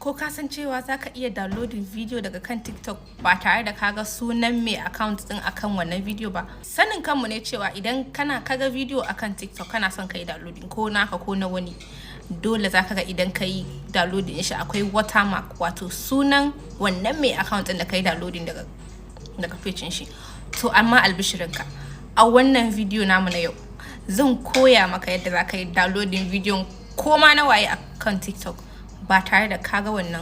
ko ka san cewa zaka iya downloading video daga kan TikTok ba tare da kaga sunan mai account din akan wannan video ba? Sanin kanmu ne cewa idan kaga video akan TikTok kana son kai downloading ko naka ko na wani, dole zaka ga idan kai downloading shi akwai watermark, wato sunan wannan mai account din da kai downloading daga page shi. To amma albishirinka, a wannan video namu na yau zan koya maka yadda zaka yi downloading video ko ma na waye akan TikTok ba tare da kaga wannan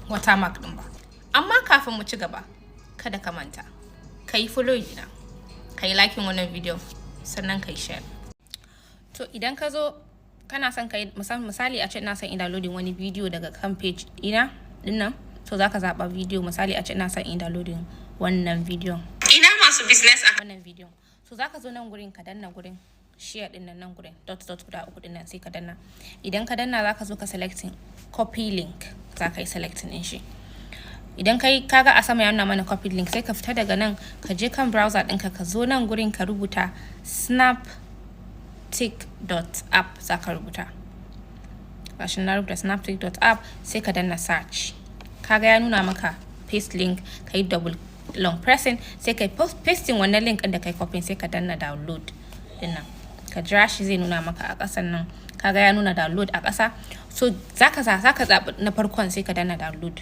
watermark din ba. Amma kafin mu ci gaba, kada ka manta kai follow dina, kai liking wannan video, sannan kai share. To idan ka zo kana son kai misali a ce ina son in downloading wani video daga kan page ina dinnan, to zaka zaba video. Misali a ce ina son in downloading wannan video, ina masu business a wannan video, so zaka zo nan gurin ka danna gurin share din nan gurin dot guda uku din nan, sai ka danna. Idan ka danna zaka zo ka selecting copy link, zaka yi selecting din shi. Idan kaga a sama yana mana copy link, sai ka fita daga nan ka je kan browser ɗinka, ka zo nan gurin ka rubuta snaptik.app, zaka rubuta gashi na rubuta snaptik.app, sai ka danna search. Kaga ya nuna maka paste link, kai double long pressing, sai kai pasting wannan link din da kai copy, sai ka danna download din nan, ka jira shi zai nuna maka a ƙasan nan. Kaga ya nuna download a ƙasa, so zaka zaɓi na farkon, sai ka danna download.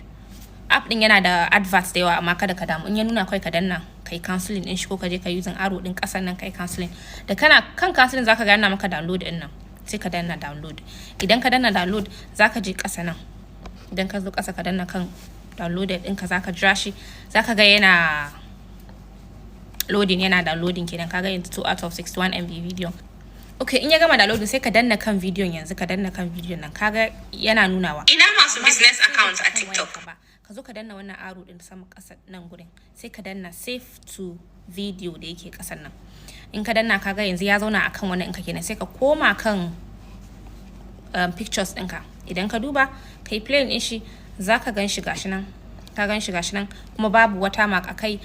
App din yana da adverts da yawa, amma kada ka damu, in ya nuna kai ka danna kai canceling din shi, ko ka je ka using arrow din ƙasan nan kai canceling. Da kana kan canceling zaka ga yana maka download din nan, sai ka danna download. Idan ka danna download zaka je ƙasa nan, idan ka zo ƙasa ka danna kan downloaded ɗinka, zaka jira shi, zaka ga yana loading, yana downloading kenan. Kaga yanzu 2 out of 61 MB video. Okay, in ya gama downloading sai ka danna kan video yanzu, ka danna kan video nan, kaga yana nunawa ina masu business accounts a TikTok. Ka zo ka danna wannan arrow din sama ƙasa nan gurin, sai ka danna save to video da yake ƙasan nan. In ka danna kaga yanzu ya zauna akan wannan in ka kenan, sai ka koma kan pictures ɗinka. Idan ka duba kai play din shi, zaka gan shi gashi nan, ka gan shi gashi nan, kuma babu watermark akai.